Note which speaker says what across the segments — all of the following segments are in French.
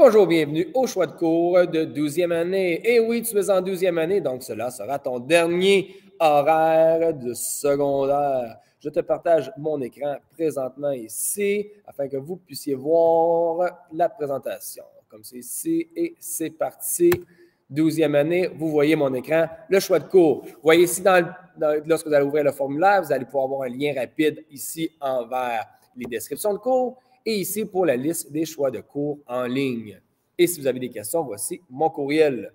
Speaker 1: Bonjour, bienvenue au choix de cours de 12e année. Et oui, tu es en 12e année, donc cela sera ton dernier horaire de secondaire. Je te partage mon écran présentement ici afin que vous puissiez voir la présentation. Comme c'est ici et c'est parti. 12e année, vous voyez mon écran, le choix de cours. Vous voyez ici, lorsque vous allez ouvrir le formulaire, vous allez pouvoir avoir un lien rapide ici envers les descriptions de cours. Et ici, pour la liste des choix de cours en ligne. Et si vous avez des questions, voici mon courriel.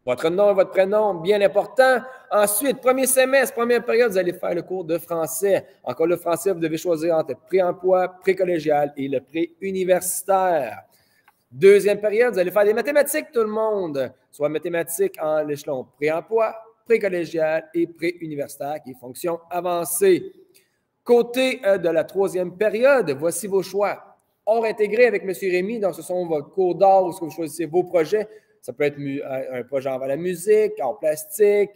Speaker 1: Votre nom et votre prénom, bien important. Ensuite, premier semestre, première période, vous allez faire le cours de français. Encore le français, vous devez choisir entre pré-emploi, pré-collégial et le pré-universitaire. Deuxième période, vous allez faire des mathématiques, tout le monde. Soit mathématiques en l'échelon pré-emploi, pré-collégial et pré-universitaire, qui est fonction avancée. Côté de la troisième période, voici vos choix. Hors intégré avec M. Rémy, donc ce sont vos cours d'art où vous choisissez vos projets. Ça peut être un projet envers la musique, art plastique,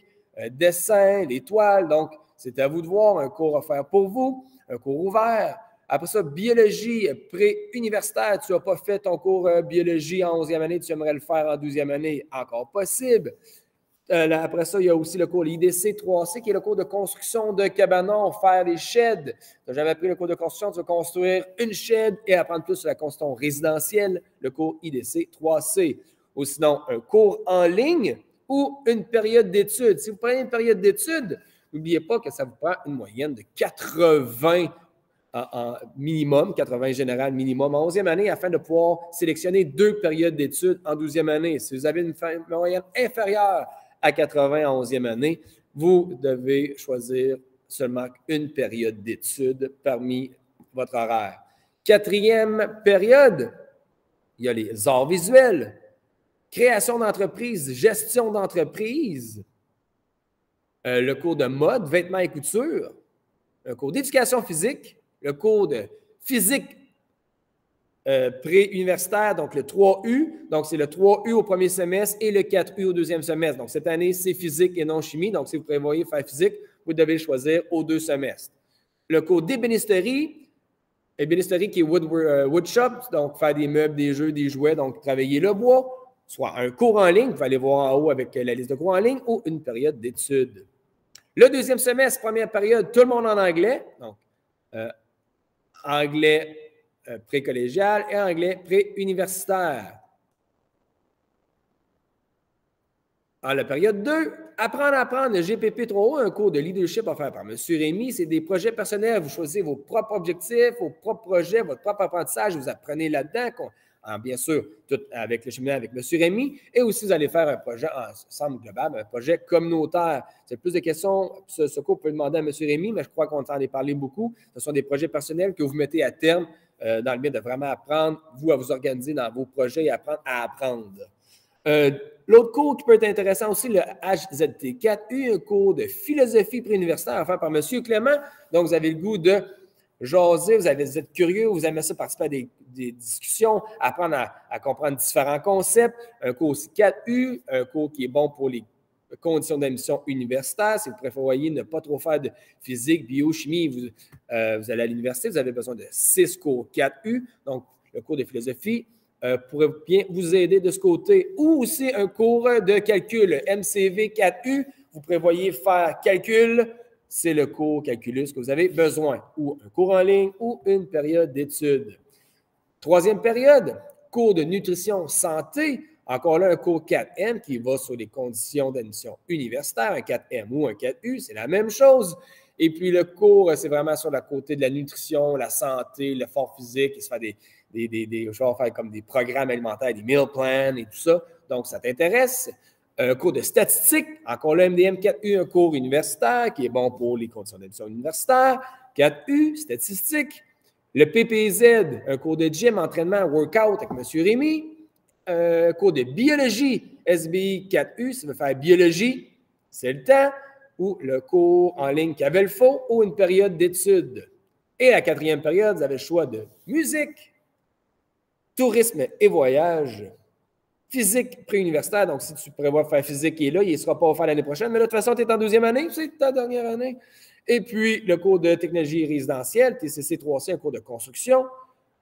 Speaker 1: dessin, les toiles. Donc, c'est à vous de voir, un cours à faire pour vous, un cours ouvert. Après ça, biologie pré-universitaire. Tu n'as pas fait ton cours biologie en 11e année, tu aimerais le faire en 12e année, encore possible. Après ça, il y a aussi le cours l'IDC 3C, qui est le cours de construction de cabanons, faire des sheds. Tu n'as jamais pris le cours de construction, tu vas construire une shed et apprendre plus sur la construction résidentielle, le cours IDC 3C. Ou sinon, un cours en ligne ou une période d'études. Si vous prenez une période d'études, n'oubliez pas que ça vous prend une moyenne de 80 en minimum, 80 général minimum en 11e année, afin de pouvoir sélectionner 2 périodes d'études en 12e année. Si vous avez une moyenne inférieure à 80 en 11e année, vous devez choisir seulement une période d'études parmi votre horaire. Quatrième période, il y a les arts visuels, création d'entreprise, gestion d'entreprise, le cours de mode, vêtements et couture, un cours d'éducation physique, le cours de physique pré-universitaire, donc le 3U. Donc, c'est le 3U au premier semestre et le 4U au deuxième semestre. Donc, cette année, c'est physique et non chimie. Donc, si vous prévoyez faire physique, vous devez le choisir aux 2 semestres. Le cours d'ébénisterie, ébénisterie qui est woodshop, donc faire des meubles, des jeux, des jouets, donc travailler le bois, soit un cours en ligne, vous allez voir en haut avec la liste de cours en ligne, ou une période d'études. Le deuxième semestre, première période, tout le monde en anglais. Donc, anglais pré-collégial et anglais pré-universitaire. En la période 2, apprendre à apprendre le GPP 3O, un cours de leadership offert par M. Rémy. C'est des projets personnels. Vous choisissez vos propres objectifs, vos propres projets, votre propre apprentissage. Vous apprenez là-dedans, bien sûr, tout avec le cheminement avec M. Rémy. Et aussi, vous allez faire un projet ensemble global, un projet communautaire. C'est plus de questions. Ce cours, vous pouvez demander à M. Rémy, mais je crois qu'on en a parlé beaucoup. Ce sont des projets personnels que vous mettez à terme dans le but de vraiment apprendre, vous, à vous organiser dans vos projets et apprendre à apprendre. L'autre cours qui peut être intéressant aussi, le HZT4U, un cours de philosophie préuniversitaire offert par M. Clément. Donc, vous avez le goût de jaser, vous êtes curieux, vous aimez ça participer à des discussions, apprendre à comprendre différents concepts. Un cours aussi 4U, un cours qui est bon pour les conditions d'admission universitaire. Si vous prévoyez ne pas trop faire de physique, biochimie, vous allez à l'université, vous avez besoin de 6 cours 4U, donc le cours de philosophie pourrait bien vous aider de ce côté. Ou aussi un cours de calcul, MCV 4U, vous prévoyez faire calcul, c'est le cours calculus que vous avez besoin, ou un cours en ligne ou une période d'études. Troisième période, cours de nutrition santé. Encore là, un cours 4M qui va sur les conditions d'admission universitaire, un 4M ou un 4U, c'est la même chose. Et puis le cours, c'est vraiment sur le côté de la nutrition, la santé, l'effort physique, il se fait je vais faire comme des programmes alimentaires, des meal plans et tout ça. Donc, ça t'intéresse. Un cours de statistique, encore là, MDM 4U, un cours universitaire qui est bon pour les conditions d'admission universitaire. 4U, statistique. Le PPZ, un cours de gym, entraînement, workout avec M. Rémy. Cours de biologie, SBI 4U, si vous voulez faire biologie, c'est le temps. Ou le cours en ligne Cavelfo ou une période d'études. Et la quatrième période, vous avez le choix de musique, tourisme et voyage, physique préuniversitaire. Donc, si tu prévois faire physique, il est là, il ne sera pas offert l'année prochaine. Mais de toute façon, tu es en 12e année, c'est ta dernière année. Et puis, le cours de technologie résidentielle, TCC 3C, un cours de construction.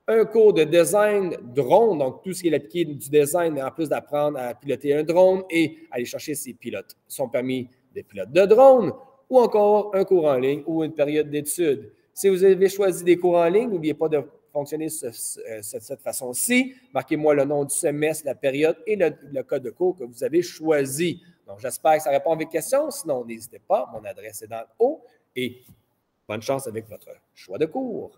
Speaker 1: un cours de design drone, donc tout ce qui est l'appliqué du design, mais en plus d'apprendre à piloter un drone et aller chercher ses pilotes, son permis de pilote de drone, ou encore un cours en ligne ou une période d'études. Si vous avez choisi des cours en ligne, n'oubliez pas de fonctionner de cette façon-ci. Marquez-moi le nom du semestre, la période et le code de cours que vous avez choisi. Donc, j'espère que ça répond à vos questions. Sinon, n'hésitez pas. Mon adresse est dans le haut. Et bonne chance avec votre choix de cours.